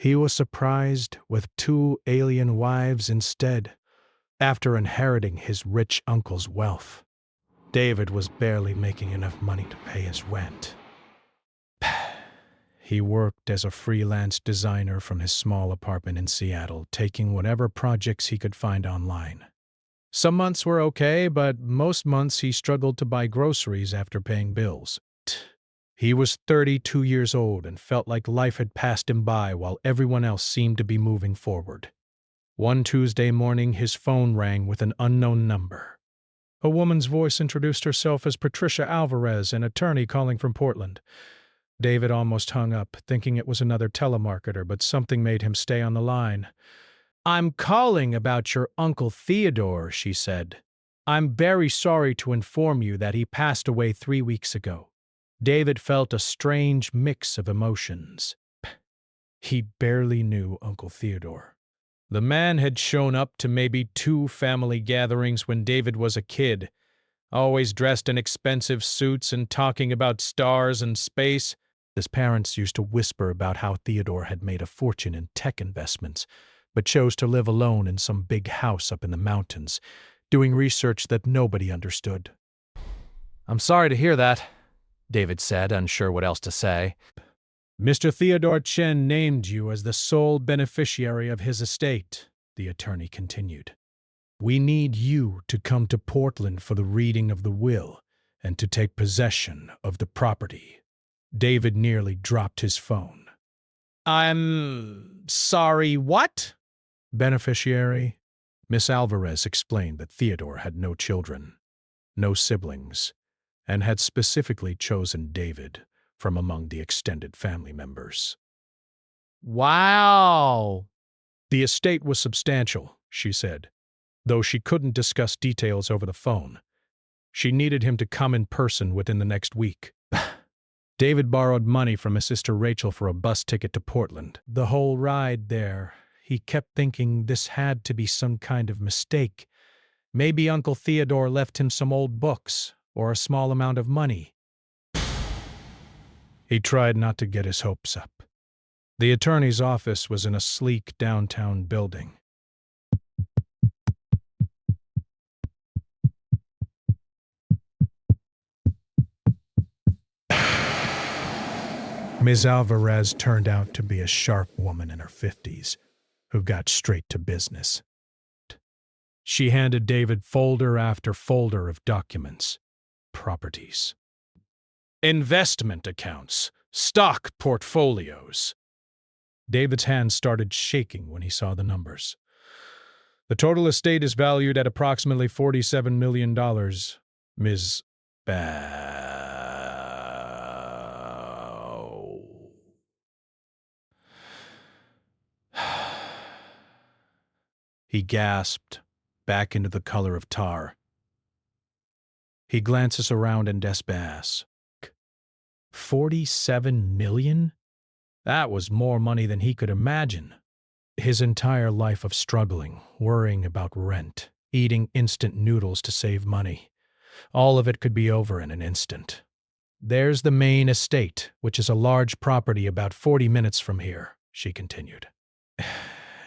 He was surprised with two alien wives instead, after inheriting his rich uncle's wealth. David was barely making enough money to pay his rent. He worked as a freelance designer from his small apartment in Seattle, taking whatever projects he could find online. Some months were okay, but most months he struggled to buy groceries after paying bills. He was 32 years old and felt like life had passed him by while everyone else seemed to be moving forward. One Tuesday morning, his phone rang with an unknown number. A woman's voice introduced herself as Patricia Alvarez, an attorney calling from Portland. David almost hung up, thinking it was another telemarketer, but something made him stay on the line. "I'm calling about your Uncle Theodore," she said. "I'm very sorry to inform you that he passed away 3 weeks ago." David felt a strange mix of emotions. He barely knew Uncle Theodore. The man had shown up to maybe 2 family gatherings when David was a kid, always dressed in expensive suits and talking about stars and space. His parents used to whisper about how Theodore had made a fortune in tech investments, but chose to live alone in some big house up in the mountains, doing research that nobody understood. "I'm sorry to hear that," David said, unsure what else to say. "Mr. Theodore Chen named you as the sole beneficiary of his estate," the attorney continued. "We need you to come to Portland for the reading of the will and to take possession of the property." David nearly dropped his phone. "I'm sorry, what?" "Beneficiary?" Miss Alvarez explained that Theodore had no children, no siblings, and had specifically chosen David from among the extended family members. "Wow!" The estate was substantial, she said, though she couldn't discuss details over the phone. She needed him to come in person within the next week. David borrowed money from his sister Rachel for a bus ticket to Portland. The whole ride there, he kept thinking this had to be some kind of mistake. Maybe Uncle Theodore left him some old books or a small amount of money. He tried not to get his hopes up. The attorney's office was in a sleek downtown building. Ms. Alvarez turned out to be a sharp woman in her 50s who got straight to business. She handed David folder after folder of documents, properties, investment accounts, stock portfolios. David's hands started shaking when he saw the numbers. "The total estate is valued at approximately $47 million, Ms. He gasped, back into the color of tar. He glances around in despair. 47 million? That was more money than he could imagine. His entire life of struggling, worrying about rent, eating instant noodles to save money. All of it could be over in an instant. "There's the main estate, which is a large property about 40 minutes from here," she continued.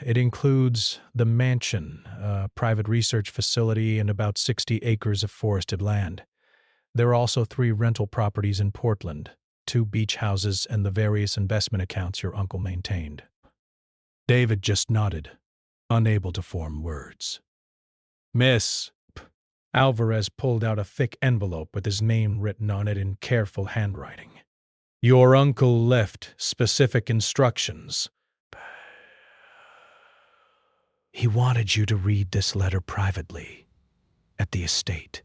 "It includes the mansion, a private research facility, and about 60 acres of forested land. There are also 3 rental properties in Portland, 2 beach houses, and the various investment accounts your uncle maintained." David just nodded, unable to form words. "Miss..." Alvarez pulled out a thick envelope with his name written on it in careful handwriting. "Your uncle left specific instructions. He wanted you to read this letter privately, at the estate.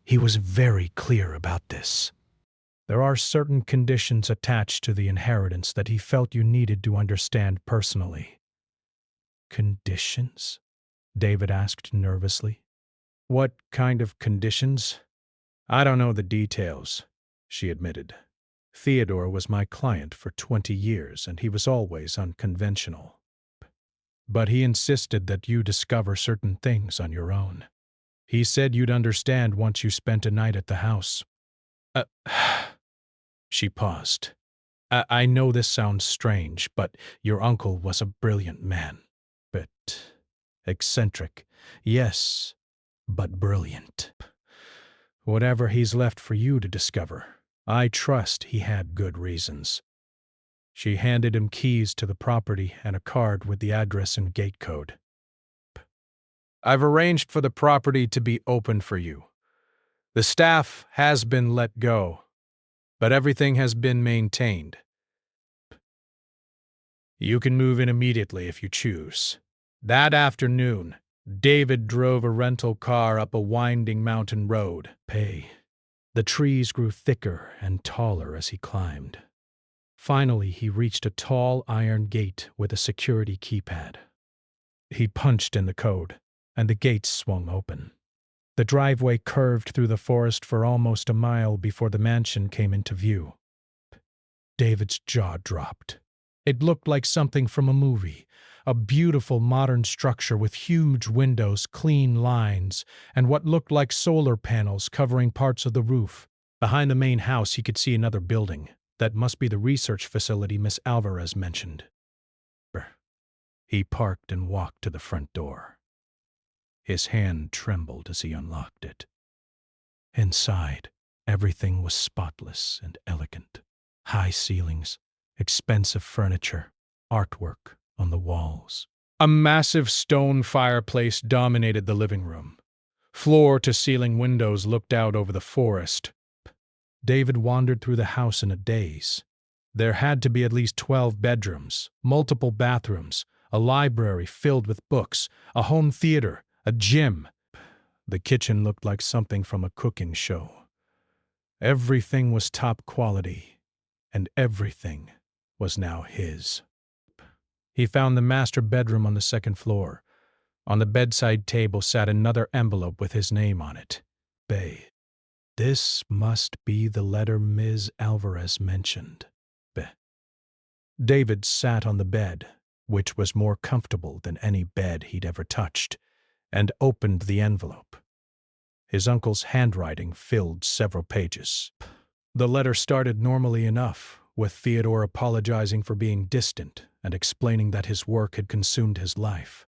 He was very clear about this. There are certain conditions attached to the inheritance that he felt you needed to understand personally." "Conditions?" David asked nervously. "What kind of conditions?" "I don't know the details," she admitted. "Theodore was my client for 20 years, and he was always unconventional. But he insisted that you discover certain things on your own. He said you'd understand once you spent a night at the house." She paused. I know this sounds strange, but your uncle was a brilliant man. But eccentric. Yes, but brilliant. Whatever he's left for you to discover, I trust he had good reasons. She handed him keys to the property and a card with the address and gate code. I've arranged for the property to be open for you. The staff has been let go, but everything has been maintained. You can move in immediately if you choose. That afternoon, David drove a rental car up a winding mountain road. The trees grew thicker and taller as he climbed. Finally, he reached a tall iron gate with a security keypad. He punched in the code, and the gates swung open. The driveway curved through the forest for almost a mile before the mansion came into view. David's jaw dropped. It looked like something from a movie, a beautiful modern structure with huge windows, clean lines, and what looked like solar panels covering parts of the roof. Behind the main house, he could see another building. That must be the research facility Miss Alvarez mentioned. He parked and walked to the front door. His hand trembled as he unlocked it. Inside, everything was spotless and elegant. High ceilings, expensive furniture, artwork on the walls. A massive stone fireplace dominated the living room. Floor-to-ceiling windows looked out over the forest. David wandered through the house in a daze. There had to be at least 12 bedrooms, multiple bathrooms, a library filled with books, a home theater, a gym. The kitchen looked like something from a cooking show. Everything was top quality, and everything was now his. He found the master bedroom on the second floor. On the bedside table sat another envelope with his name on it. Bay. This must be the letter Ms. Alvarez mentioned. David sat on the bed, which was more comfortable than any bed he'd ever touched, and opened the envelope. His uncle's handwriting filled several pages. The letter started normally enough, with Theodore apologizing for being distant and explaining that his work had consumed his life.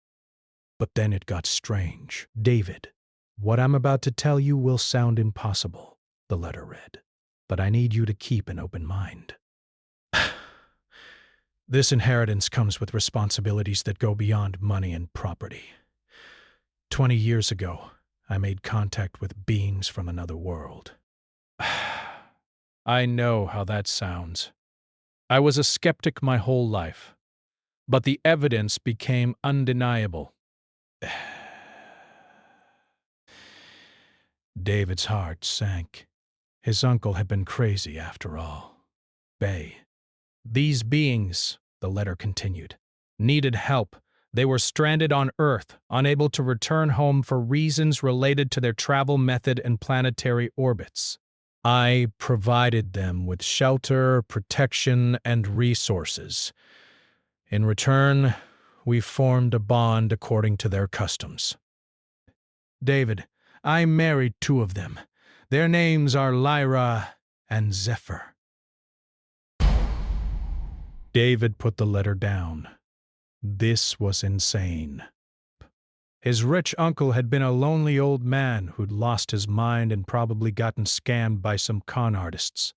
But then it got strange. David, what I'm about to tell you will sound impossible, the letter read, but I need you to keep an open mind. This inheritance comes with responsibilities that go beyond money and property. 20 years ago, I made contact with beings from another world. I know how that sounds. I was a skeptic my whole life, but the evidence became undeniable. David's heart sank. His uncle had been crazy after all. These beings, the letter continued, needed help. They were stranded on Earth, unable to return home for reasons related to their travel method and planetary orbits. I provided them with shelter, protection, and resources. In return, we formed a bond according to their customs. David, I married 2 of them. Their names are Lyra and Zephyr. David put the letter down. This was insane. His rich uncle had been a lonely old man who'd lost his mind and probably gotten scammed by some con artists.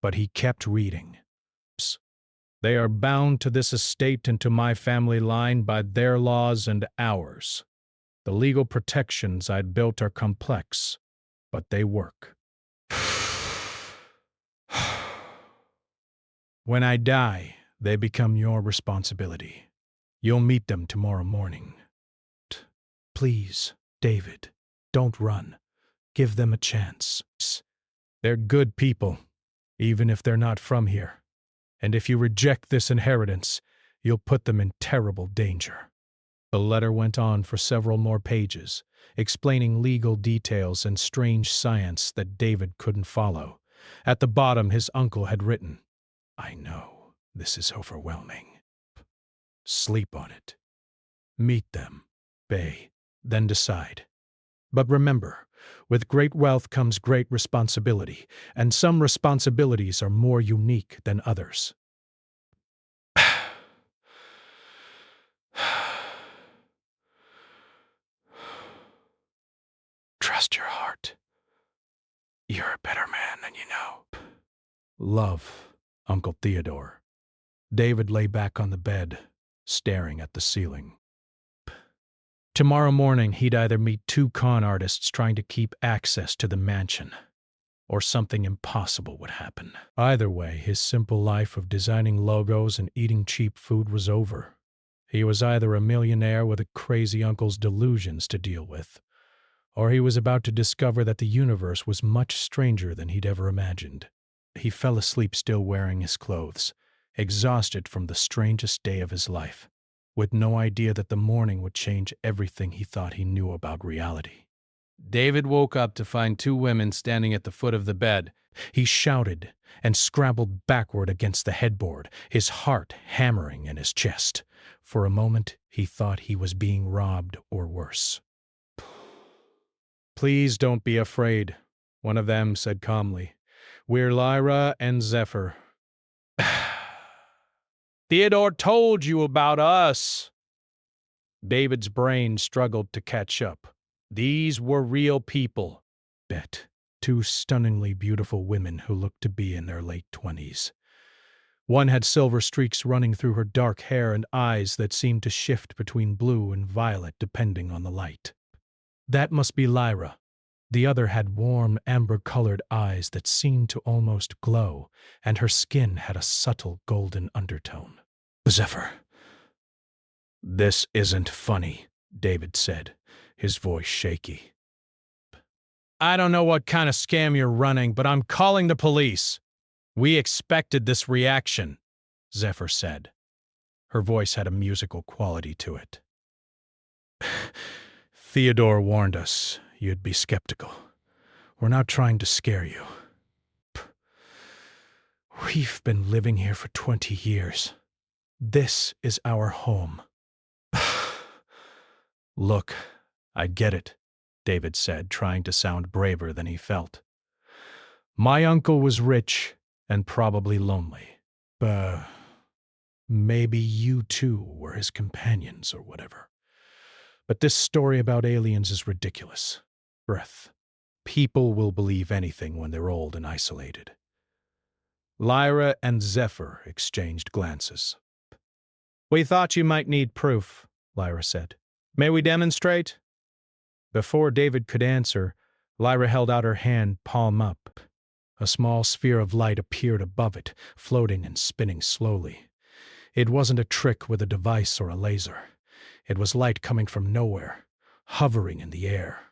But he kept reading. They are bound to this estate and to my family line by their laws and ours. The legal protections I'd built are complex, but they work. When I die, they become your responsibility. You'll meet them tomorrow morning. Please, David, don't run. Give them a chance. They're good people, even if they're not from here. And if you reject this inheritance, you'll put them in terrible danger. The letter went on for several more pages, explaining legal details and strange science that David couldn't follow. At the bottom, his uncle had written, I know this is overwhelming. Sleep on it. Meet them, then decide. But remember, With great wealth comes great responsibility, and some responsibilities are more unique than others. Trust your heart. You're a better man than you know. Love, Uncle Theodore. David lay back on the bed, staring at the ceiling. Tomorrow morning, he'd either meet two con artists trying to keep access to the mansion, or something impossible would happen. Either way, his simple life of designing logos and eating cheap food was over. He was either a millionaire with a crazy uncle's delusions to deal with, or he was about to discover that the universe was much stranger than he'd ever imagined. He fell asleep still wearing his clothes, exhausted from the strangest day of his life, with no idea that the morning would change everything he thought he knew about reality. David woke up to find two women standing at the foot of the bed. He shouted and scrabbled backward against the headboard, his heart hammering in his chest. For a moment, he thought he was being robbed or worse. "Please don't be afraid," one of them said calmly. "We're Lyra and Zephyr." "Theodore told you about us." David's brain struggled to catch up. These were real people. Bet. Two stunningly beautiful women who looked to be in their late 20s. One had silver streaks running through her dark hair and eyes that seemed to shift between blue and violet depending on the light. That must be Lyra. The other had warm, amber-colored eyes that seemed to almost glow, and her skin had a subtle golden undertone. "Zephyr." "This isn't funny," David said, his voice shaky. "I don't know what kind of scam you're running, but I'm calling the police. We expected this reaction," Zephyr said. Her voice had a musical quality to it. "Theodore warned us you'd be skeptical. We're not trying to scare you. We've been living here for 20 years. This is our home." "Look, I get it," David said, trying to sound braver than he felt. "My uncle was rich and probably lonely. Maybe you too were his companions or whatever. But this story about aliens is ridiculous. Breath. People will believe anything when they're old and isolated." Lyra and Zephyr exchanged glances. "We thought you might need proof," Lyra said. "May we demonstrate?" Before David could answer, Lyra held out her hand, palm up. A small sphere of light appeared above it, floating and spinning slowly. It wasn't a trick with a device or a laser. It was light coming from nowhere, hovering in the air.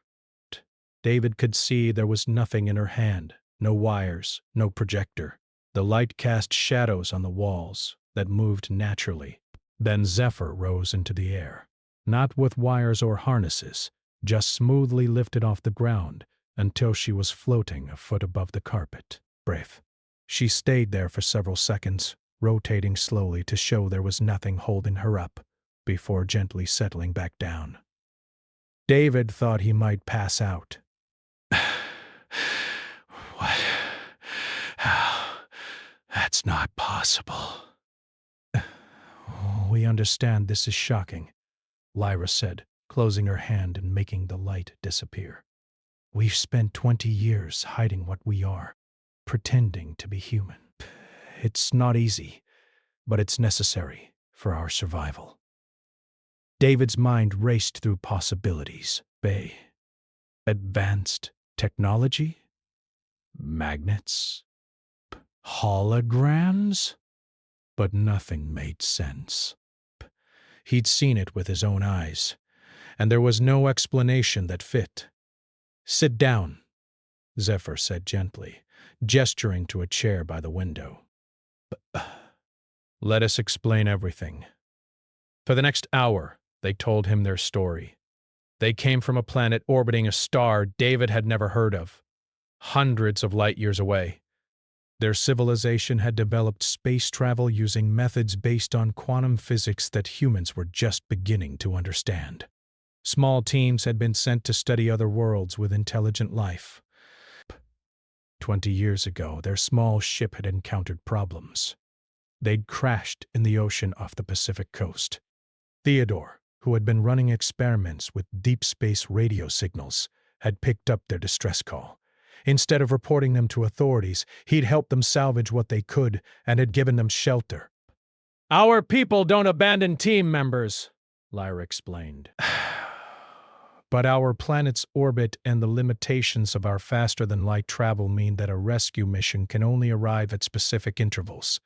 David could see there was nothing in her hand, no wires, no projector. The light cast shadows on the walls that moved naturally. Then Zephyr rose into the air, not with wires or harnesses, just smoothly lifted off the ground until she was floating a foot above the carpet. Brave. She stayed there for several seconds, rotating slowly to show there was nothing holding her up, before gently settling back down. David thought he might pass out. "What? How? That's not possible." "We understand this is shocking," Lyra said, closing her hand and making the light disappear. "We've spent 20 years hiding what we are, pretending to be human. It's not easy, but it's necessary for our survival." David's mind raced through possibilities. Advanced technology? Magnets? Holograms? But nothing made sense. He'd seen it with his own eyes, and there was no explanation that fit. "Sit down," Zephyr said gently, gesturing to a chair by the window. "Let us explain everything." For the next hour, they told him their story. They came from a planet orbiting a star David had never heard of, hundreds of light years away. Their civilization had developed space travel using methods based on quantum physics that humans were just beginning to understand. Small teams had been sent to study other worlds with intelligent life. 20 years ago, their small ship had encountered problems. They'd crashed in the ocean off the Pacific coast. Theodore, who had been running experiments with deep space radio signals, had picked up their distress call. Instead of reporting them to authorities, he'd helped them salvage what they could and had given them shelter. Our people don't abandon team members, Lyra explained. But our planet's orbit and the limitations of our faster-than-light travel mean that a rescue mission can only arrive at specific intervals.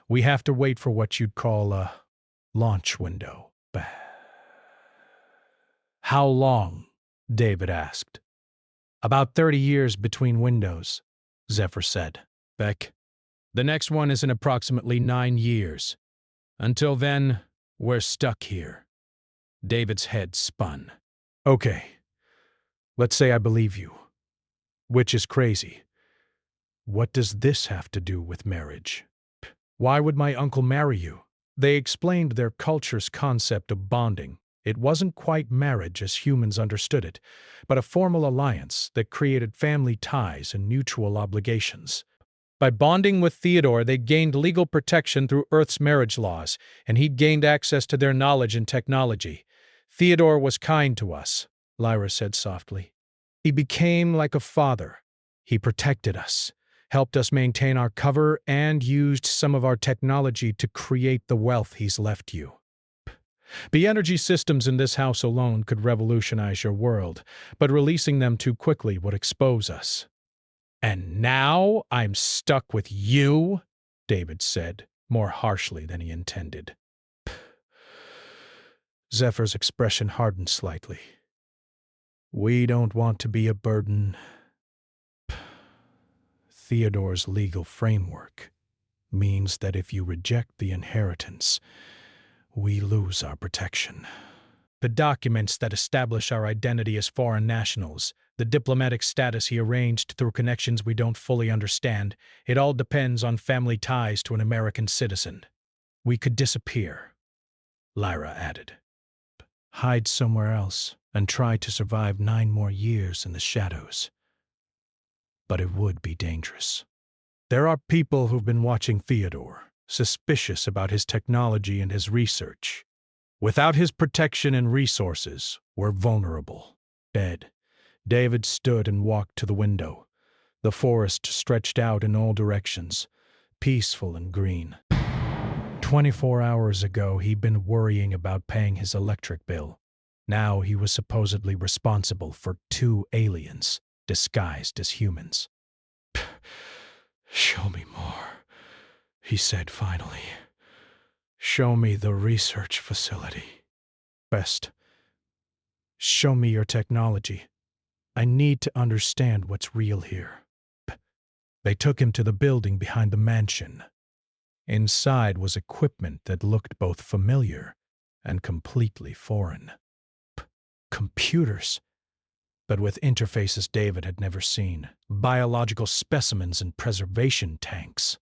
We have to wait for what you'd call a launch window. How long? David asked. About 30 years between windows, Zephyr said. Beck, the next one is in approximately 9 years. Until then, we're stuck here. David's head spun. Okay, let's say I believe you. Which is crazy. What does this have to do with marriage? Why would my uncle marry you? They explained their culture's concept of bonding. It wasn't quite marriage as humans understood it, but a formal alliance that created family ties and mutual obligations. By bonding with Theodore, they gained legal protection through Earth's marriage laws, and he'd gained access to their knowledge and technology. Theodore was kind to us, Lyra said softly. He became like a father. He protected us, helped us maintain our cover, and used some of our technology to create the wealth he's left you. The energy systems in this house alone could revolutionize your world, but releasing them too quickly would expose us. And now I'm stuck with you, David said, more harshly than he intended. Zephyr's expression hardened slightly. We don't want to be a burden. Theodore's legal framework means that if you reject the inheritance, we lose our protection. The documents that establish our identity as foreign nationals, the diplomatic status he arranged through connections we don't fully understand, it all depends on family ties to an American citizen. We could disappear, Lyra added. Hide somewhere else and try to survive 9 more years in the shadows. But it would be dangerous. There are people who've been watching Theodore, suspicious about his technology and his research. Without his protection and resources, we're vulnerable. Dead. David stood and walked to the window. The forest stretched out in all directions, peaceful and green. 24 hours ago, he'd been worrying about paying his electric bill. Now he was supposedly responsible for 2 aliens, disguised as humans. Show me more, he said finally. Show me the research facility. Best, show me your technology. I need to understand what's real here. They took him to the building behind the mansion. Inside was equipment that looked both familiar and completely foreign. Computers, but with interfaces David had never seen. Biological specimens and preservation tanks.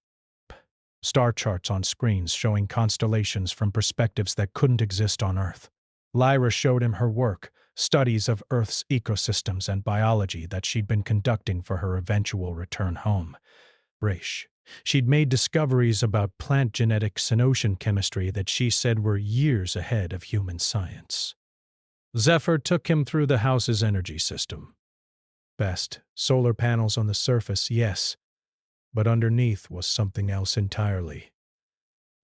Star charts on screens showing constellations from perspectives that couldn't exist on Earth. Lyra showed him her work, studies of Earth's ecosystems and biology that she'd been conducting for her eventual return home. Raish. She'd made discoveries about plant genetics and ocean chemistry that she said were years ahead of human science. Zephyr took him through the house's energy system. Best, solar panels on the surface, yes, but underneath was something else entirely.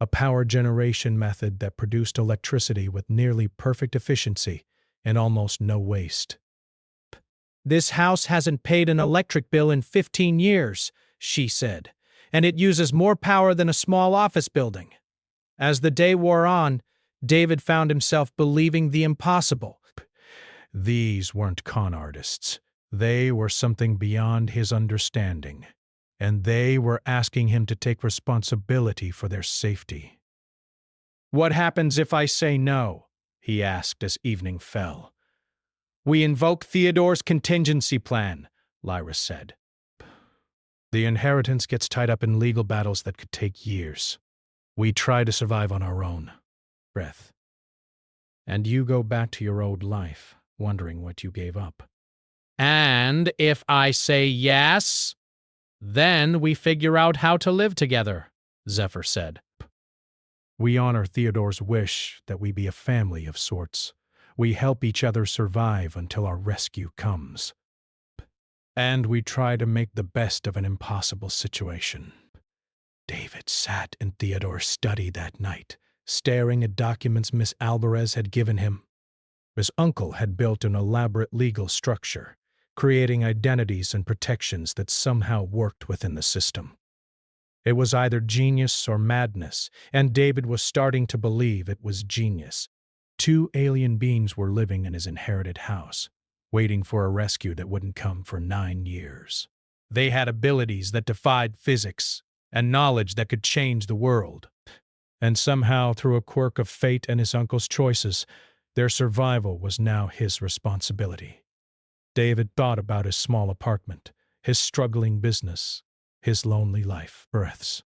A power generation method that produced electricity with nearly perfect efficiency and almost no waste. This house hasn't paid an electric bill in 15 years, she said, and it uses more power than a small office building. As the day wore on, David found himself believing the impossible. These weren't con artists. They were something beyond his understanding, and they were asking him to take responsibility for their safety. What happens if I say no? He asked as evening fell. We invoke Theodore's contingency plan, Lyra said. The inheritance gets tied up in legal battles that could take years. We try to survive on our own. Breath. And you go back to your old life. wondering what you gave up. And if I say yes, then we figure out how to live together, Zephyr said. We honor Theodore's wish that we be a family of sorts. We help each other survive until our rescue comes. And we try to make the best of an impossible situation. David sat in Theodore's study that night, staring at documents Miss Alvarez had given him. His uncle had built an elaborate legal structure, creating identities and protections that somehow worked within the system. It was either genius or madness, and David was starting to believe it was genius. 2 alien beings were living in his inherited house, waiting for a rescue that wouldn't come for 9 years. They had abilities that defied physics, and knowledge that could change the world. And somehow, through a quirk of fate and his uncle's choices, their survival was now his responsibility. David thought about his small apartment, his struggling business, his lonely life, breaths.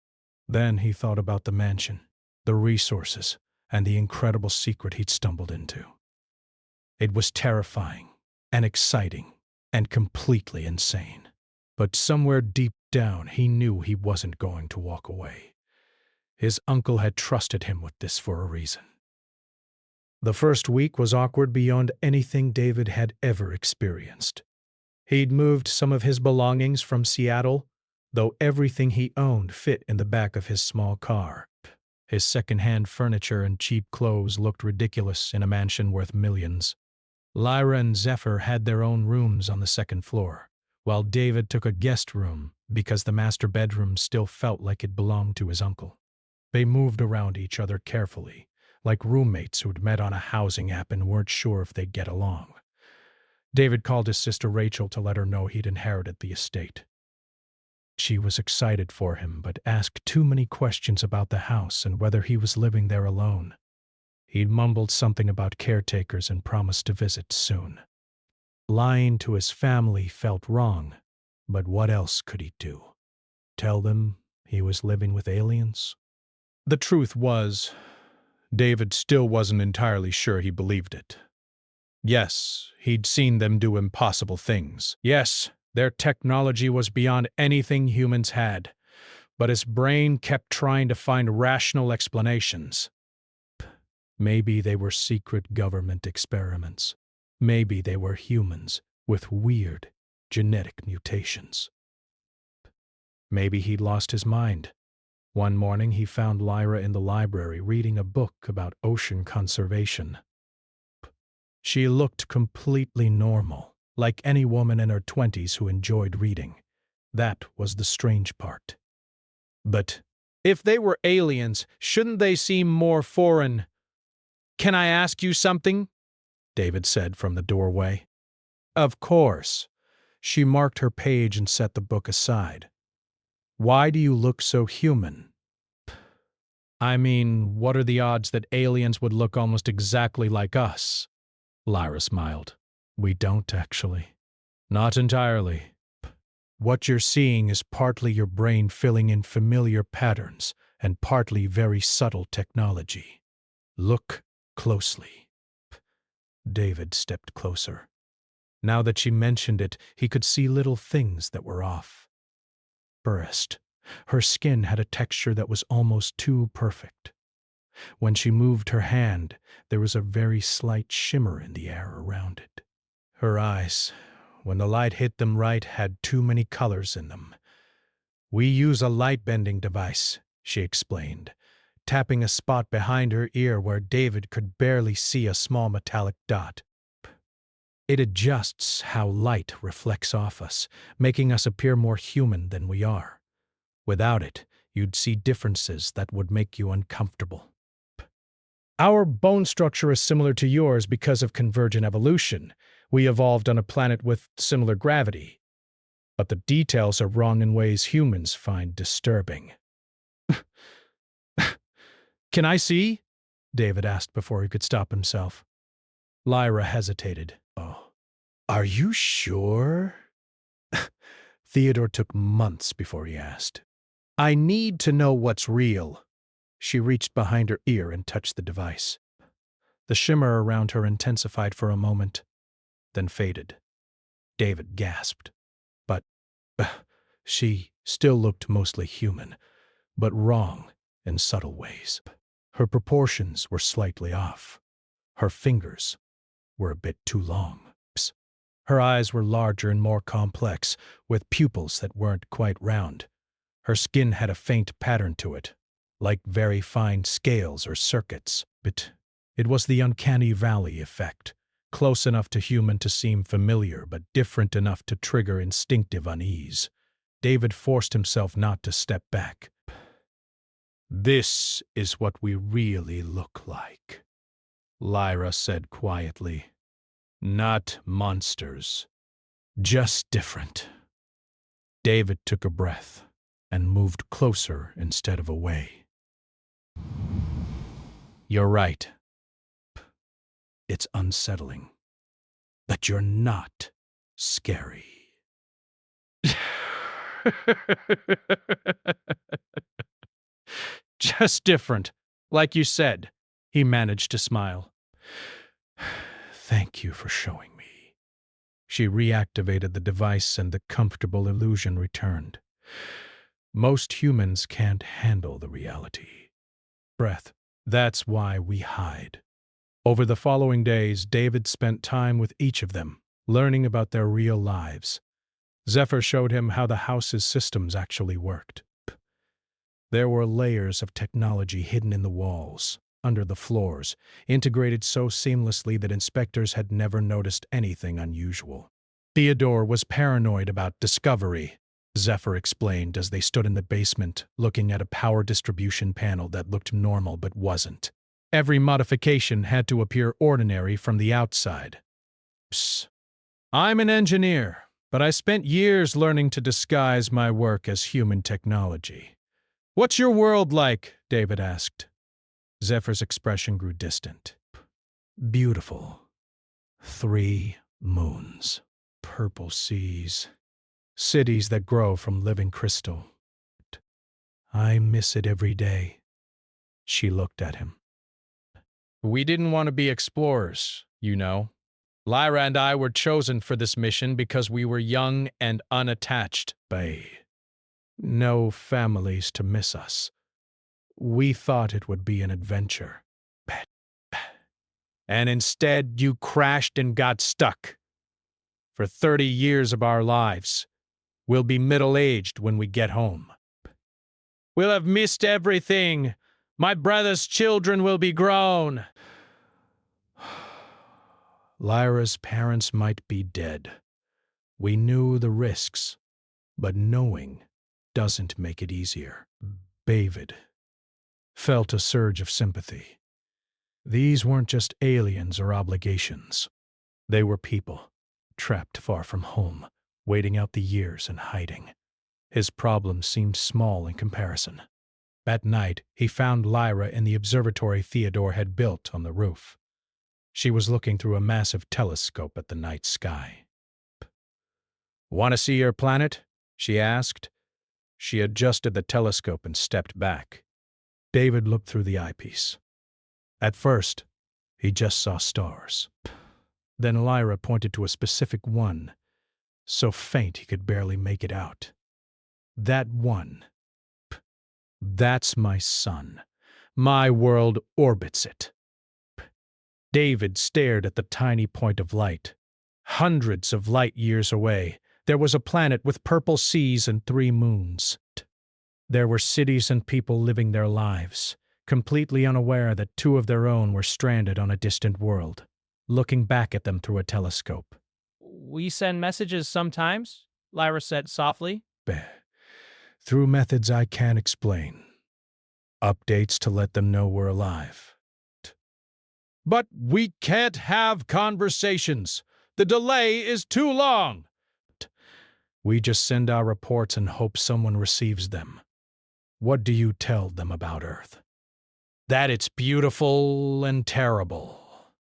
Then he thought about the mansion, the resources, and the incredible secret he'd stumbled into. It was terrifying and exciting and completely insane. But somewhere deep down, he knew he wasn't going to walk away. His uncle had trusted him with this for a reason. The first week was awkward beyond anything David had ever experienced. He'd moved some of his belongings from Seattle, though everything he owned fit in the back of his small car. His second-hand furniture and cheap clothes looked ridiculous in a mansion worth millions. Lyra and Zephyr had their own rooms on the second floor, while David took a guest room because the master bedroom still felt like it belonged to his uncle. They moved around each other carefully, like roommates who'd met on a housing app and weren't sure if they'd get along. David called his sister Rachel to let her know he'd inherited the estate. She was excited for him, but asked too many questions about the house and whether he was living there alone. He'd mumbled something about caretakers and promised to visit soon. Lying to his family felt wrong, but what else could he do? Tell them he was living with aliens? The truth was, David still wasn't entirely sure he believed it. Yes, he'd seen them do impossible things. Yes, their technology was beyond anything humans had, but his brain kept trying to find rational explanations. Maybe they were secret government experiments. Maybe they were humans with weird genetic mutations. Maybe he'd lost his mind. One morning he found Lyra in the library reading a book about ocean conservation. She looked completely normal, like any woman in her 20s who enjoyed reading. That was the strange part. But if they were aliens, shouldn't they seem more foreign? "Can I ask you something?" David said from the doorway. Of course. She marked her page and set the book aside. Why do you look so human? I mean, what are the odds that aliens would look almost exactly like us? Lyra smiled. We don't, actually. Not entirely. What you're seeing is partly your brain filling in familiar patterns and partly very subtle technology. Look closely. David stepped closer. Now that she mentioned it, he could see little things that were off. First, her skin had a texture that was almost too perfect. When she moved her hand, there was a very slight shimmer in the air around it. Her eyes, when the light hit them right, had too many colors in them. We use a light-bending device, she explained, tapping a spot behind her ear where David could barely see a small metallic dot. It adjusts how light reflects off us, making us appear more human than we are. Without it, you'd see differences that would make you uncomfortable. Our bone structure is similar to yours because of convergent evolution. We evolved on a planet with similar gravity. But the details are wrong in ways humans find disturbing. Can I see? David asked before he could stop himself. Lyra hesitated. Oh, are you sure? Theodore took months before he asked. I need to know what's real. She reached behind her ear and touched the device. The shimmer around her intensified for a moment. then faded. David gasped. But she still looked mostly human, but wrong in subtle ways. Her proportions were slightly off. Her fingers were a bit too long. Her eyes were larger and more complex, with pupils that weren't quite round. Her skin had a faint pattern to it, like very fine scales or circuits. But it was the uncanny valley effect, close enough to human to seem familiar, but different enough to trigger instinctive unease. David forced himself not to step back. "This is what we really look like," Lyra said quietly. "Not monsters. Just different." David took a breath and moved closer instead of away. "You're right. It's unsettling. But you're not scary." "Just different, like you said," he managed to smile. "Thank you for showing me." She reactivated the device and the comfortable illusion returned. Most humans can't handle the reality. Breath. That's why we hide. Over the following days, David spent time with each of them, learning about their real lives. Zephyr showed him how the house's systems actually worked. There were layers of technology hidden in the walls, under the floors, integrated so seamlessly that inspectors had never noticed anything unusual. Theodore was paranoid about discovery, Zephyr explained as they stood in the basement, looking at a power distribution panel that looked normal but wasn't. Every modification had to appear ordinary from the outside. "Psst. I'm an engineer, but I spent years learning to disguise my work as human technology." "What's your world like?" David asked. Zephyr's expression grew distant. "Beautiful. 3 moons. Purple seas. Cities that grow from living crystal. I miss it every day." She looked at him. "We didn't want to be explorers, you know. Lyra and I were chosen for this mission because we were young and unattached. No families to miss us. We thought it would be an adventure. And instead you crashed and got stuck. For 30 years of our lives. We'll be middle-aged when we get home. We'll have missed everything. My brother's children will be grown." Lyra's parents might be dead. We knew the risks, but knowing doesn't make it easier. David felt a surge of sympathy. These weren't just aliens or obligations. They were people, trapped far from home, waiting out the years and hiding. His problems seemed small in comparison. That night, he found Lyra in the observatory Theodore had built on the roof. She was looking through a massive telescope at the night sky. "Want to see your planet?" she asked. She adjusted the telescope and stepped back. David looked through the eyepiece. At first, he just saw stars. Then Lyra pointed to a specific one, so faint he could barely make it out. "That one. That's my sun. My world orbits it." David stared at the tiny point of light. Hundreds of light years away, there was a planet with purple seas and 3 moons. There were cities and people living their lives, completely unaware that 2 of their own were stranded on a distant world, looking back at them through a telescope. "We send messages sometimes," Lyra said softly. "Through methods I can't explain. Updates to let them know we're alive." "But we can't have conversations. The delay is too long." "We just send our reports and hope someone receives them." "What do you tell them about Earth?" "That it's beautiful and terrible.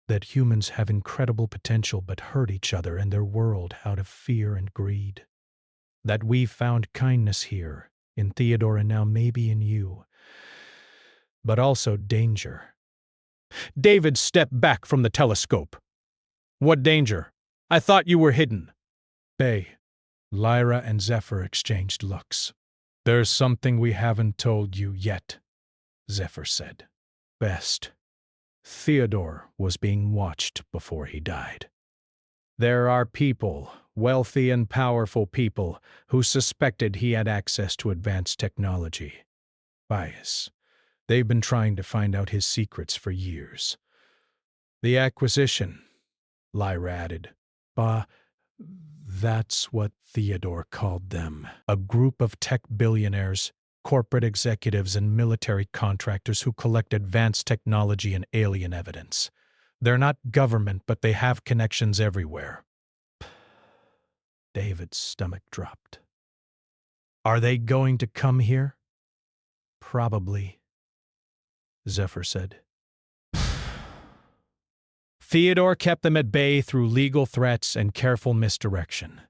That humans have incredible potential but hurt each other and their world out of fear and greed. That we've found kindness here, in Theodore and now maybe in you. But also danger." David stepped back from the telescope. What danger? I thought you were hidden. Bay. Lyra and Zephyr exchanged looks. There's something we haven't told you yet, Zephyr said. Best. Theodore was being watched before he died. There are people, wealthy and powerful people, who suspected he had access to advanced technology. Bias. They've been trying to find out his secrets for years. The acquisition, Lyra added. That's what Theodore called them. A group of tech billionaires, corporate executives, and military contractors who collect advanced technology and alien evidence. They're not government, but they have connections everywhere. David's stomach dropped. Are they going to come here? Probably, Zephyr said. Theodore kept them at bay through legal threats and careful misdirection.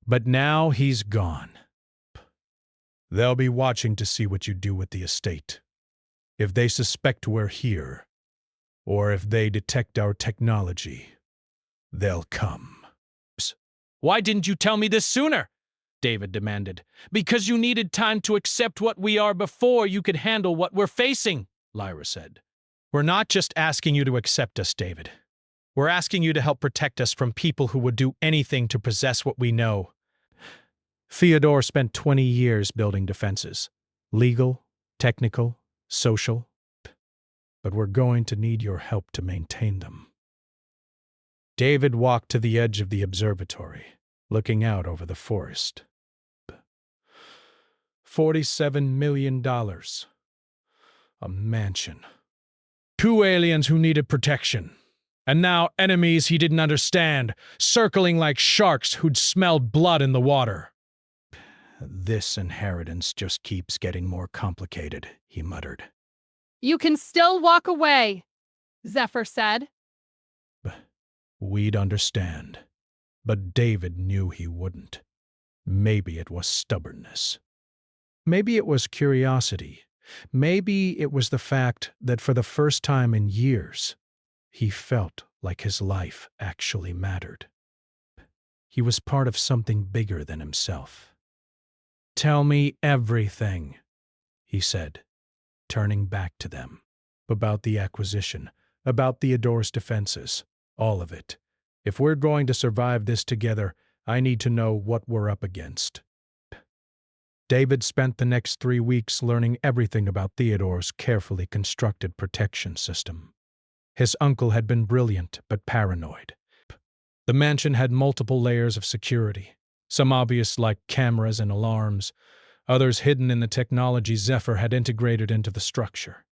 But now he's gone. They'll be watching to see what you do with the estate. If they suspect we're here, or if they detect our technology, they'll come. Why didn't you tell me this sooner? David demanded. Because you needed time to accept what we are before you could handle what we're facing, Lyra said. We're not just asking you to accept us, David. We're asking you to help protect us from people who would do anything to possess what we know. Theodore spent 20 years building defenses. Legal, technical, social. But we're going to need your help to maintain them. David walked to the edge of the observatory, looking out over the forest. $47 million. A mansion. 2 aliens who needed protection. And now enemies he didn't understand, circling like sharks who'd smelled blood in the water. This inheritance just keeps getting more complicated, he muttered. You can still walk away, Zephyr said. We'd understand. But David knew he wouldn't. Maybe it was stubbornness. Maybe it was curiosity. Maybe it was the fact that for the first time in years, he felt like his life actually mattered. He was part of something bigger than himself. Tell me everything, he said, turning back to them. About the acquisition, about Theodore's defenses, all of it. If we're going to survive this together, I need to know what we're up against. David spent the next 3 weeks learning everything about Theodore's carefully constructed protection system. His uncle had been brilliant but paranoid. The mansion had multiple layers of security, some obvious like cameras and alarms, others hidden in the technology Zephyr had integrated into the structure.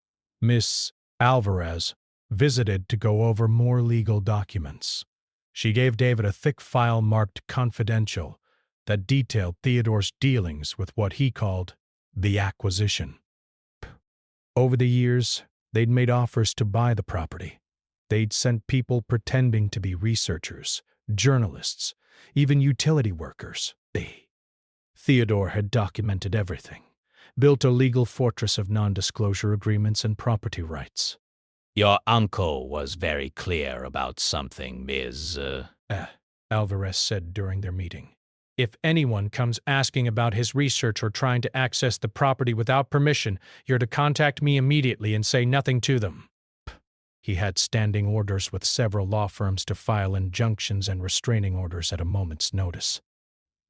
Miss Alvarez visited to go over more legal documents. She gave David a thick file marked confidential that detailed Theodore's dealings with what he called the acquisition. Over the years, they'd made offers to buy the property. They'd sent people pretending to be researchers, journalists, even utility workers. Theodore had documented everything, built a legal fortress of non-disclosure agreements and property rights. Your uncle was very clear about something, Ms. Alvarez said during their meeting. If anyone comes asking about his research or trying to access the property without permission, you're to contact me immediately and say nothing to them. He had standing orders with several law firms to file injunctions and restraining orders at a moment's notice.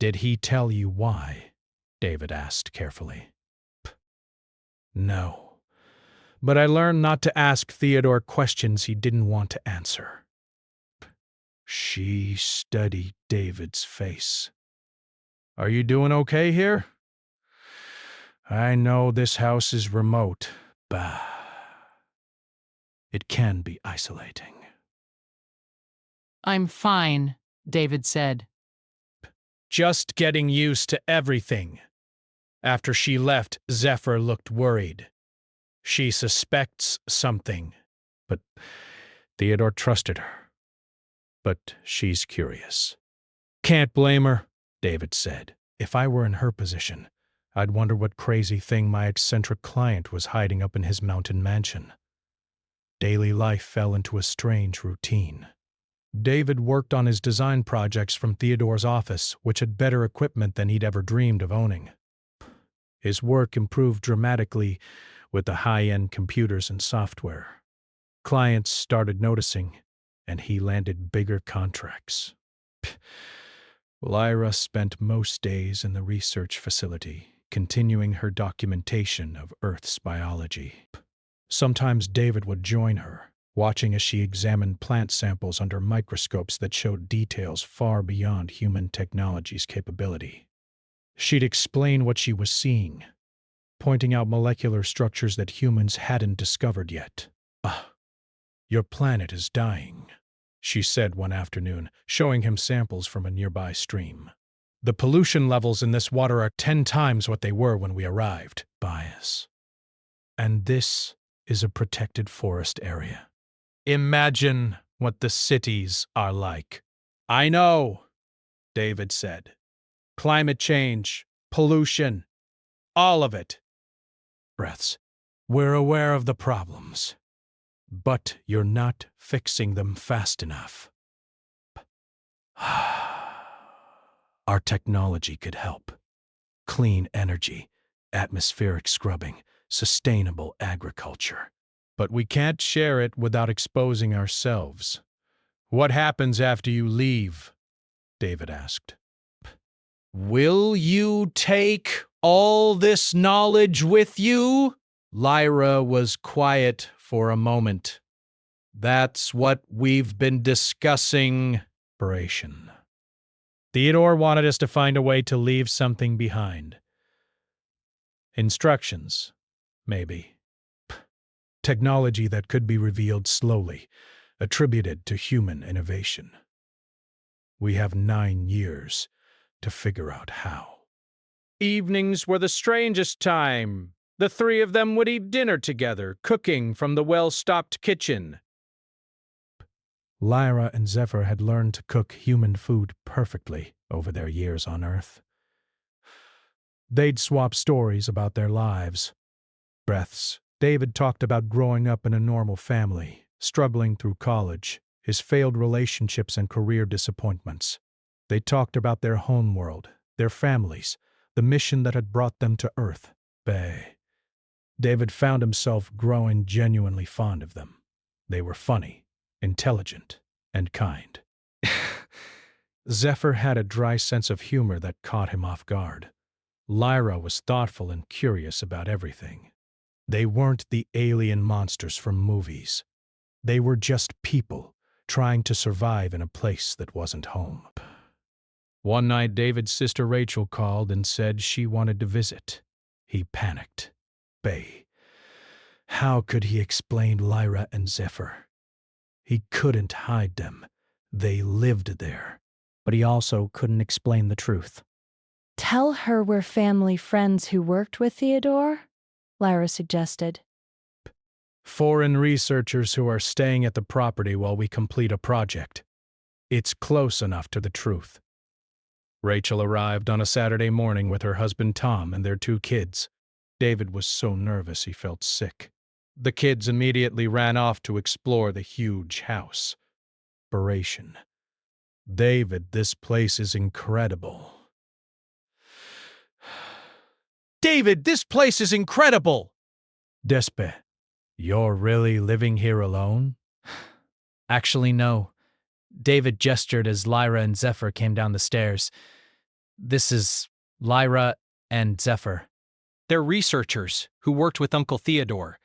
Did he tell you why? David asked carefully. No. But I learned not to ask Theodore questions he didn't want to answer. She studied David's face. Are you doing okay here? I know this house is remote, but it can be isolating. I'm fine, David said. Just getting used to everything. After she left, Zephyr looked worried. She suspects something. But Theodore trusted her. But she's curious. Can't blame her, David said. If I were in her position, I'd wonder what crazy thing my eccentric client was hiding up in his mountain mansion. Daily life fell into a strange routine. David worked on his design projects from Theodore's office, which had better equipment than he'd ever dreamed of owning. His work improved dramatically with the high-end computers and software. Clients started noticing, and he landed bigger contracts. Lyra spent most days in the research facility, continuing her documentation of Earth's biology. Sometimes David would join her, watching as she examined plant samples under microscopes that showed details far beyond human technology's capability. She'd explain what she was seeing, pointing out molecular structures that humans hadn't discovered yet. Your planet is dying," she said one afternoon, showing him samples from a nearby stream. "The pollution levels in this water are 10 times what they were when we arrived." Bias. "And this is a protected forest area. Imagine what the cities are like." "I know," David said. "Climate change, pollution, all of it." Breaths. "We're aware of the problems, but you're not fixing them fast enough. Our technology could help. Clean energy, atmospheric scrubbing, sustainable agriculture. But we can't share it without exposing ourselves." "What happens after you leave?" David asked. "Will you take all this knowledge with you?" Lyra was quiet for a moment. "That's what we've been discussing." Operation. Theodore wanted us to find a way to leave something behind. Instructions, maybe. Technology that could be revealed slowly, attributed to human innovation. We have 9 years to figure out how. Evenings were the strangest time. The three of them would eat dinner together, cooking from the well-stocked kitchen. Lyra and Zephyr had learned to cook human food perfectly over their years on Earth. They'd swap stories about their lives. Breaths. David talked about growing up in a normal family, struggling through college, his failed relationships and career disappointments. They talked about their homeworld, their families, the mission that had brought them to Earth. David found himself growing genuinely fond of them. They were funny, intelligent, and kind. Zephyr had a dry sense of humor that caught him off guard. Lyra was thoughtful and curious about everything. They weren't the alien monsters from movies. They were just people trying to survive in a place that wasn't home. One night, David's sister Rachel called and said she wanted to visit. He panicked. How could he explain Lyra and Zephyr? He couldn't hide them. They lived there. But he also couldn't explain the truth. "Tell her we're family friends who worked with Theodore," Lyra suggested. "Foreign researchers who are staying at the property while we complete a project. It's close enough to the truth." Rachel arrived on a Saturday morning with her husband Tom and their 2 kids. David was so nervous he felt sick. The kids immediately ran off to explore the huge house. Inspiration. "David, this place is incredible." "David, this place is incredible!" Despe, you're really living here alone? Actually, no. David gestured as Lyra and Zephyr came down the stairs. "This is Lyra and Zephyr. They're researchers who worked with Uncle Theodore.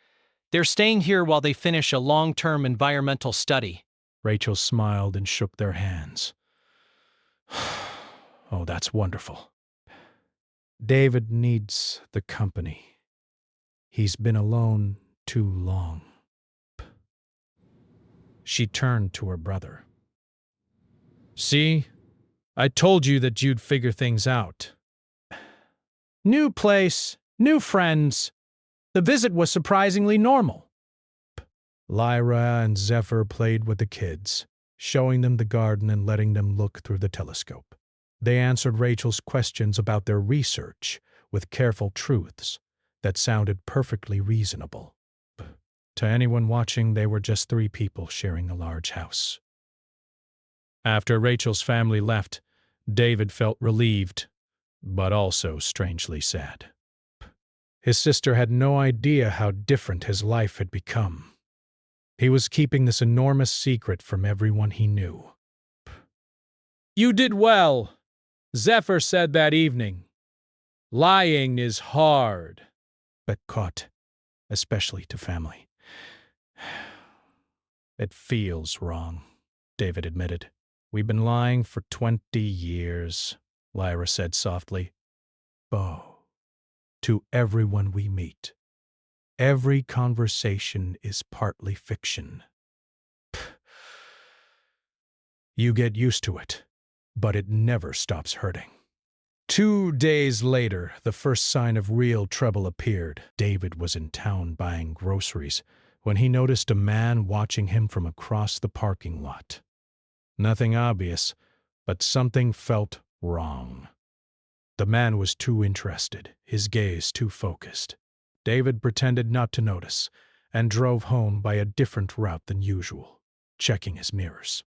They're staying here while they finish a long-term environmental study." Rachel smiled and shook their hands. "Oh, that's wonderful. David needs the company. He's been alone too long." She turned to her brother. "See? I told you that you'd figure things out." New place, new friends. The visit was surprisingly normal. Lyra and Zephyr played with the kids, showing them the garden and letting them look through the telescope. They answered Rachel's questions about their research with careful truths that sounded perfectly reasonable. To anyone watching, they were just 3 people sharing a large house. After Rachel's family left, David felt relieved, but also strangely sad. His sister had no idea how different his life had become. He was keeping this enormous secret from everyone he knew. You did well, Zephyr said that evening. Lying is hard. But caught, especially to family. It feels wrong, David admitted. We've been lying for 20 years, Lyra said softly. Bo, to everyone we meet, every conversation is partly fiction. You get used to it, but it never stops hurting. 2 days later, the first sign of real trouble appeared. David was in town buying groceries when he noticed a man watching him from across the parking lot. Nothing obvious, but something felt wrong. The man was too interested, his gaze too focused. David pretended not to notice and drove home by a different route than usual, checking his mirrors.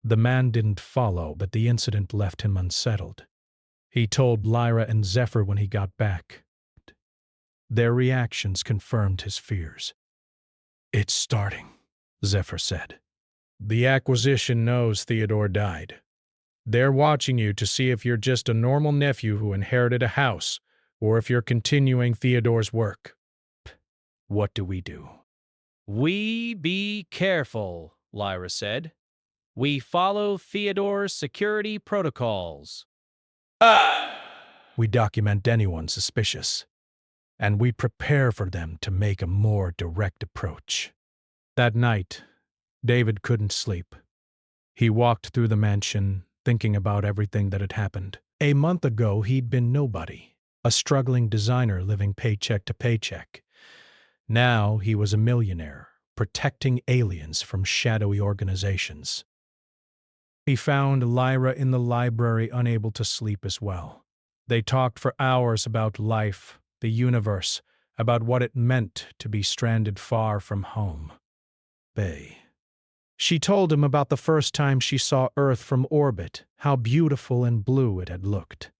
The man didn't follow, but the incident left him unsettled. He told Lyra and Zephyr when he got back. Their reactions confirmed his fears. It's starting, Zephyr said. The acquisition knows Theodore died. They're watching you to see if you're just a normal nephew who inherited a house, or if you're continuing Theodore's work. What do we do? We be careful, Lyra said. We follow Theodore's security protocols. We document anyone suspicious, and we prepare for them to make a more direct approach. That night, David couldn't sleep. He walked through the mansion, thinking about everything that had happened. A month ago, he'd been nobody, a struggling designer living paycheck to paycheck. Now he was a millionaire, protecting aliens from shadowy organizations. He found Lyra in the library, unable to sleep as well. They talked for hours about life, the universe, about what it meant to be stranded far from home. Bay. She told him about the first time she saw Earth from orbit, how beautiful and blue it had looked.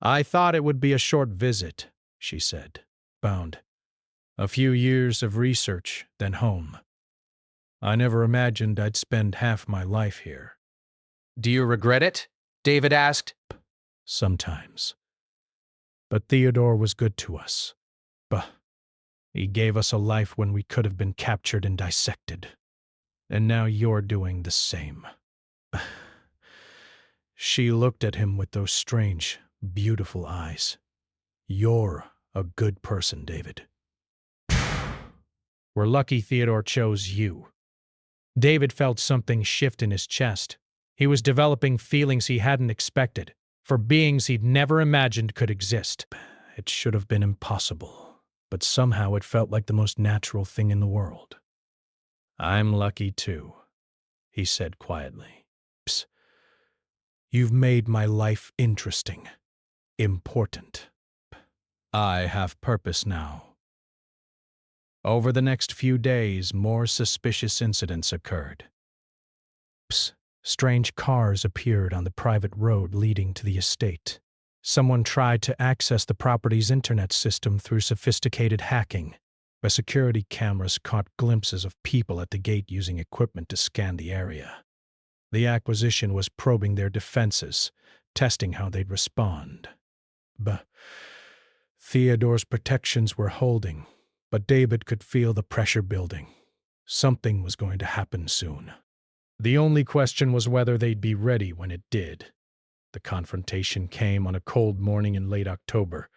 I thought it would be a short visit, she said, bound. A few years of research, then home. I never imagined I'd spend half my life here. Do you regret it? David asked. Sometimes. But Theodore was good to us. He gave us a life when we could have been captured and dissected. And now you're doing the same. She looked at him with those strange, beautiful eyes. You're a good person, David. We're lucky Theodore chose you. David felt something shift in his chest. He was developing feelings he hadn't expected, for beings he'd never imagined could exist. It should have been impossible, but somehow it felt like the most natural thing in the world. I'm lucky too, he said quietly. Psst. You've made my life interesting, important. I have purpose now. Over the next few days, more suspicious incidents occurred. Psst. Strange cars appeared on the private road leading to the estate. Someone tried to access the property's internet system through sophisticated hacking. But security cameras caught glimpses of people at the gate using equipment to scan the area. The acquisition was probing their defenses, testing how they'd respond. Theodore's protections were holding, but David could feel the pressure building. Something was going to happen soon. The only question was whether they'd be ready when it did. The confrontation came on a cold morning in late October.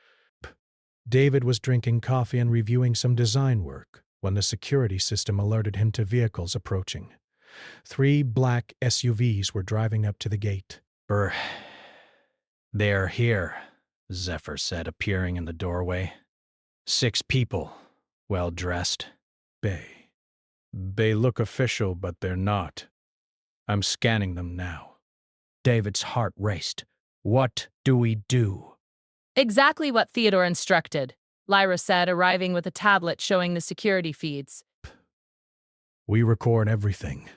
David was drinking coffee and reviewing some design work when the security system alerted him to vehicles approaching. 3 black SUVs were driving up to the gate. They're here, Zephyr said, appearing in the doorway. 6 people, well-dressed. They look official, but they're not. I'm scanning them now. David's heart raced. What do we do? Exactly what Theodore instructed, Lyra said, arriving with a tablet showing the security feeds. We record everything.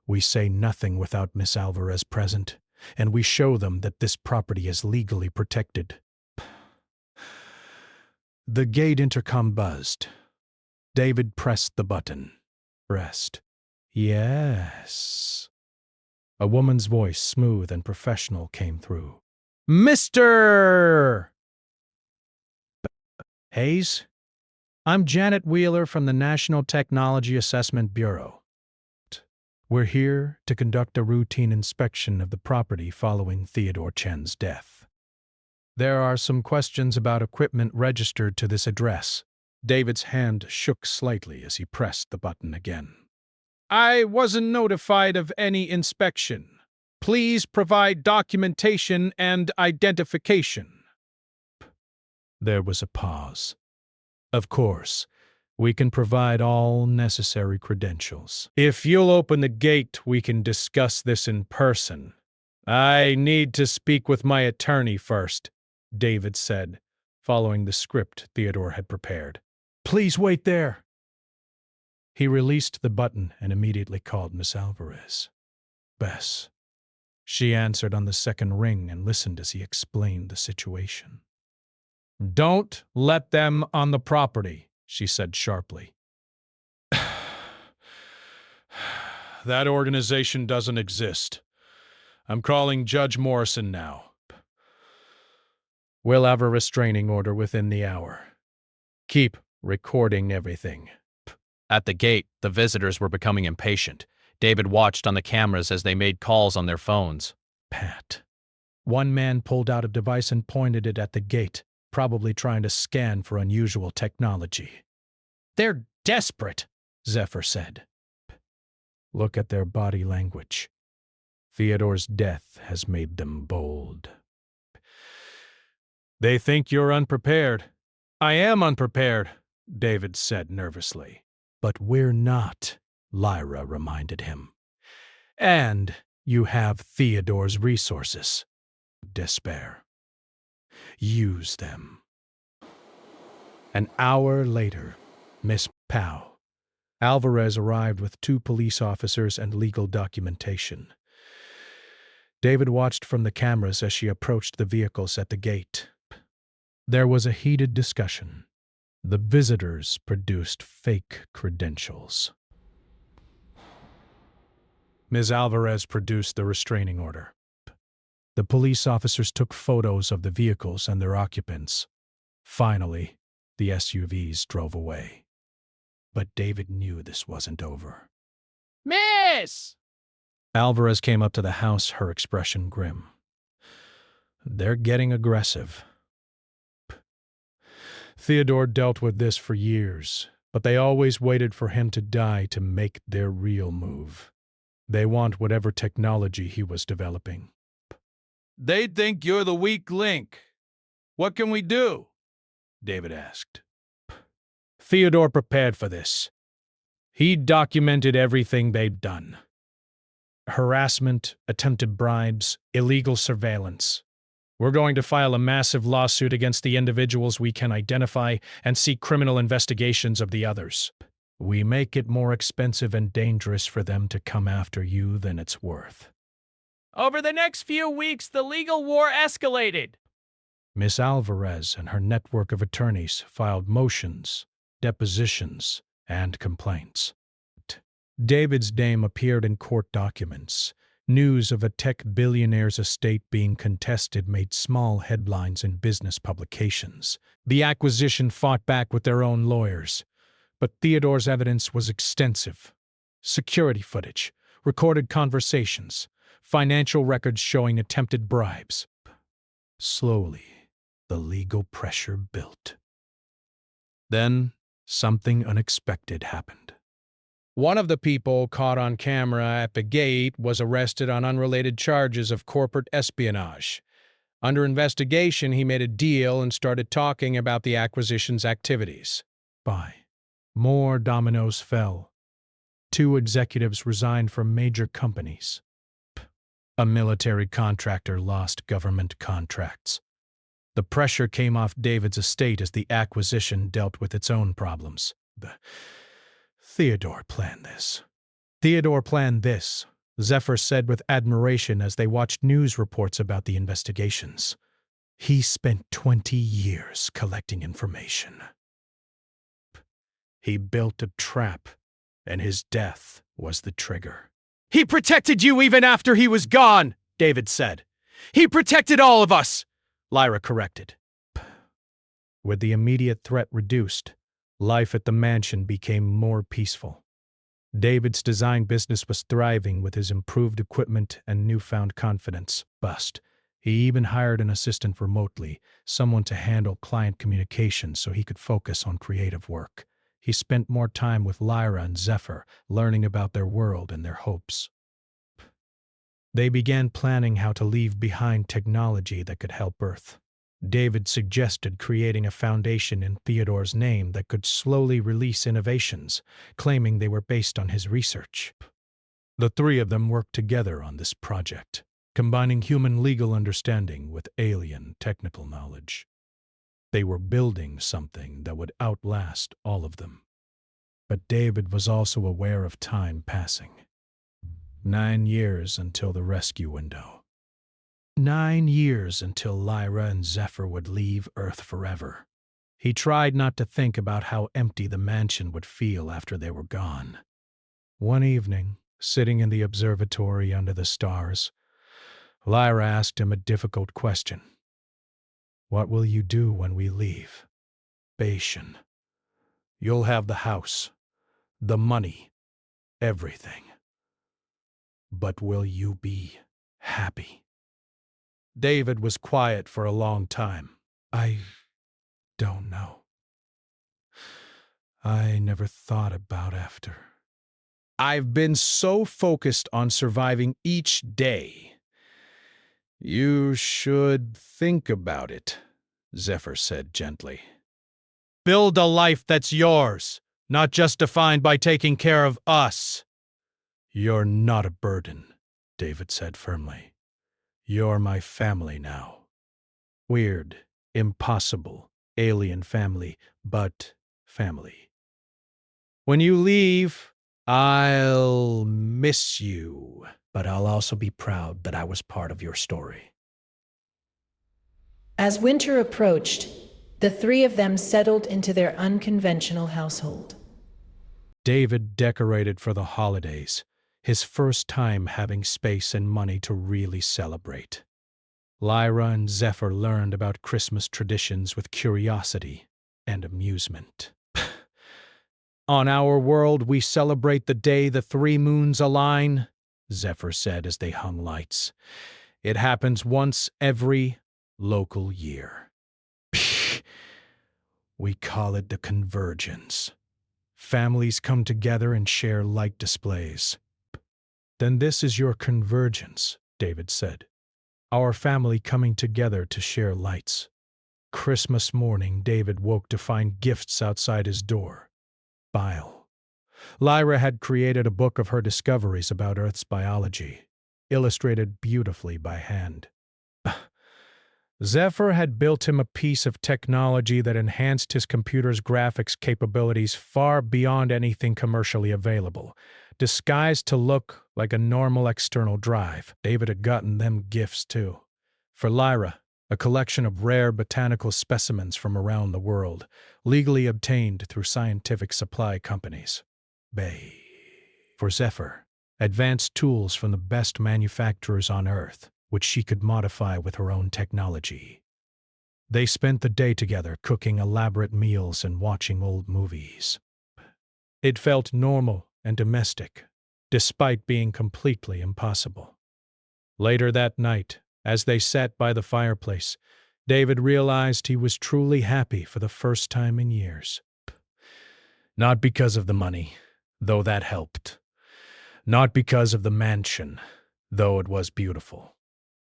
We say nothing without Miss Alvarez present, and we show them that this property is legally protected. The gate intercom buzzed. David pressed the button. Pressed. Yes. A woman's voice, smooth and professional, came through. Mr. Hayes? I'm Janet Wheeler from the National Technology Assessment Bureau. We're here to conduct a routine inspection of the property following Theodore Chen's death. There are some questions about equipment registered to this address. David's hand shook slightly as he pressed the button again. I wasn't notified of any inspection. Please provide documentation and identification. There was a pause. Of course, we can provide all necessary credentials. If you'll open the gate, we can discuss this in person. I need to speak with my attorney first, David said, following the script Theodore had prepared. Please wait there. He released the button and immediately called Miss Alvarez. Bess. She answered on the second ring and listened as he explained the situation. Don't let them on the property, she said sharply. That organization doesn't exist. I'm calling Judge Morrison now. We'll have a restraining order within the hour. Keep recording everything. At the gate, the visitors were becoming impatient. David watched on the cameras as they made calls on their phones. Pat. One man pulled out a device and pointed it at the gate, probably trying to scan for unusual technology. They're desperate, Zephyr said. Look at their body language. Theodore's death has made them bold. They think you're unprepared. I am unprepared, David said nervously. But we're not, Lyra reminded him. And you have Theodore's resources. Despair. Use them. An hour later, Miss Powell. Alvarez arrived with 2 police officers and legal documentation. David watched from the cameras as she approached the vehicles at the gate. There was a heated discussion. The visitors produced fake credentials. Ms. Alvarez produced the restraining order. The police officers took photos of the vehicles and their occupants. Finally, the SUVs drove away. But David knew this wasn't over. Miss! Alvarez came up to the house, her expression grim. They're getting aggressive. Theodore dealt with this for years, but they always waited for him to die to make their real move. They want whatever technology he was developing. They think you're the weak link. What can we do? David asked. Theodore prepared for this. He documented everything they'd done. Harassment, attempted bribes, illegal surveillance. We're going to file a massive lawsuit against the individuals we can identify and seek criminal investigations of the others. We make it more expensive and dangerous for them to come after you than it's worth. Over the next few weeks, the legal war escalated. Miss Alvarez and her network of attorneys filed motions, depositions, and complaints. David's name appeared in court documents. News of a tech billionaire's estate being contested made small headlines in business publications. The acquisition fought back with their own lawyers. But Theodore's evidence was extensive. Security footage, recorded conversations, financial records showing attempted bribes. Slowly, the legal pressure built. Then, something unexpected happened. One of the people caught on camera at the gate was arrested on unrelated charges of corporate espionage. Under investigation, he made a deal and started talking about the acquisition's activities. More dominoes fell. 2 executives resigned from major companies. A military contractor lost government contracts. The pressure came off David's estate as the acquisition dealt with its own problems. Theodore planned this. Theodore planned this, Zephyr said with admiration as they watched news reports about the investigations. He spent 20 years collecting information. He built a trap, and his death was the trigger. He protected you even after he was gone, David said. He protected all of us, Lyra corrected. With the immediate threat reduced, life at the mansion became more peaceful. David's design business was thriving with his improved equipment and newfound confidence. He even hired an assistant remotely, someone to handle client communications so he could focus on creative work. He spent more time with Lyra and Zephyr, learning about their world and their hopes. They began planning how to leave behind technology that could help Earth. David suggested creating a foundation in Theodore's name that could slowly release innovations, claiming they were based on his research. The three of them worked together on this project, combining human legal understanding with alien technical knowledge. They were building something that would outlast all of them. But David was also aware of time passing. 9 years until the rescue window. 9 years until Lyra and Zephyr would leave Earth forever. He tried not to think about how empty the mansion would feel after they were gone. One evening, sitting in the observatory under the stars, Lyra asked him a difficult question. "What will you do when we leave?" "Bashan. You'll have the house, the money, everything. But will you be happy?" David was quiet for a long time. "I don't know. I never thought about after. I've been so focused on surviving each day." "You should think about it," Zephyr said gently. Build a life that's yours, not just defined by taking care of us. "You're not a burden," David said firmly. "You're my family now. Weird, impossible, alien family, but family. When you leave, I'll miss you, but I'll also be proud that I was part of your story." As winter approached, the three of them settled into their unconventional household. David decorated for the holidays, his first time having space and money to really celebrate. Lyra and Zephyr learned about Christmas traditions with curiosity and amusement. "On our world, we celebrate the day the 3 moons align," Zephyr said as they hung lights. "It happens once every local year. We call it the convergence. Families come together and share light displays." "Then this is your convergence," David said. "Our family coming together to share lights." Christmas morning, David woke to find gifts outside his door. Bile. Lyra had created a book of her discoveries about Earth's biology, illustrated beautifully by hand. Zephyr had built him a piece of technology that enhanced his computer's graphics capabilities far beyond anything commercially available. Disguised to look like a normal external drive, David had gotten them gifts too. For Lyra, a collection of rare botanical specimens from around the world, legally obtained through scientific supply companies. For Zephyr, advanced tools from the best manufacturers on Earth, which she could modify with her own technology. They spent the day together cooking elaborate meals and watching old movies. It felt normal and domestic, despite being completely impossible. Later that night, as they sat by the fireplace, David realized he was truly happy for the first time in years. Not because of the money, though that helped. Not because of the mansion, though it was beautiful.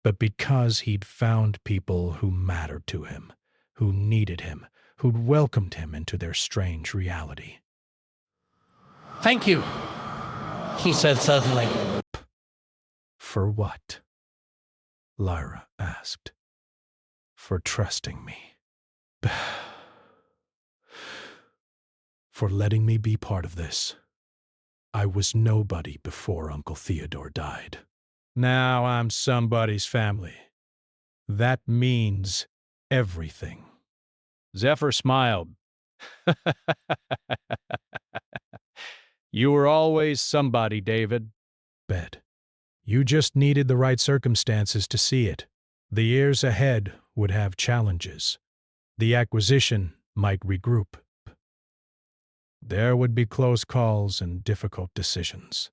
But because he'd found people who mattered to him, who needed him, who'd welcomed him into their strange reality. "Thank you," he said suddenly. "For what?" Lyra asked. "For trusting me. For letting me be part of this." I was nobody before Uncle Theodore died. Now I'm somebody's family. That means everything. Zephyr smiled. You were always somebody, David. Bet. You just needed the right circumstances to see it. The years ahead would have challenges. The acquisition might regroup. There would be close calls and difficult decisions.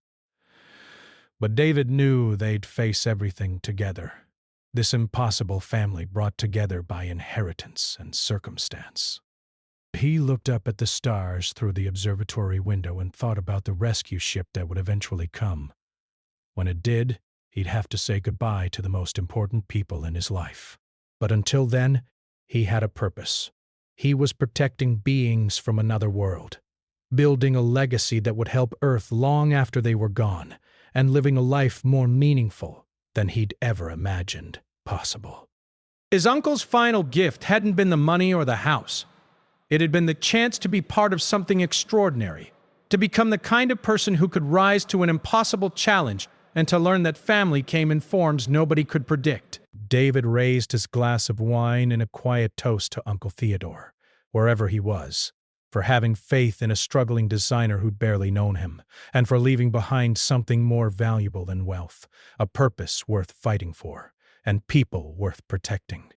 But David knew they'd face everything together. This impossible family brought together by inheritance and circumstance. He looked up at the stars through the observatory window and thought about the rescue ship that would eventually come. When it did, he'd have to say goodbye to the most important people in his life. But until then, he had a purpose. He was protecting beings from another world, building a legacy that would help Earth long after they were gone, and living a life more meaningful than he'd ever imagined possible. His uncle's final gift hadn't been the money or the house. It had been the chance to be part of something extraordinary, to become the kind of person who could rise to an impossible challenge and to learn that family came in forms nobody could predict. David raised his glass of wine in a quiet toast to Uncle Theodore, wherever he was, for having faith in a struggling designer who'd barely known him, and for leaving behind something more valuable than wealth, a purpose worth fighting for, and people worth protecting.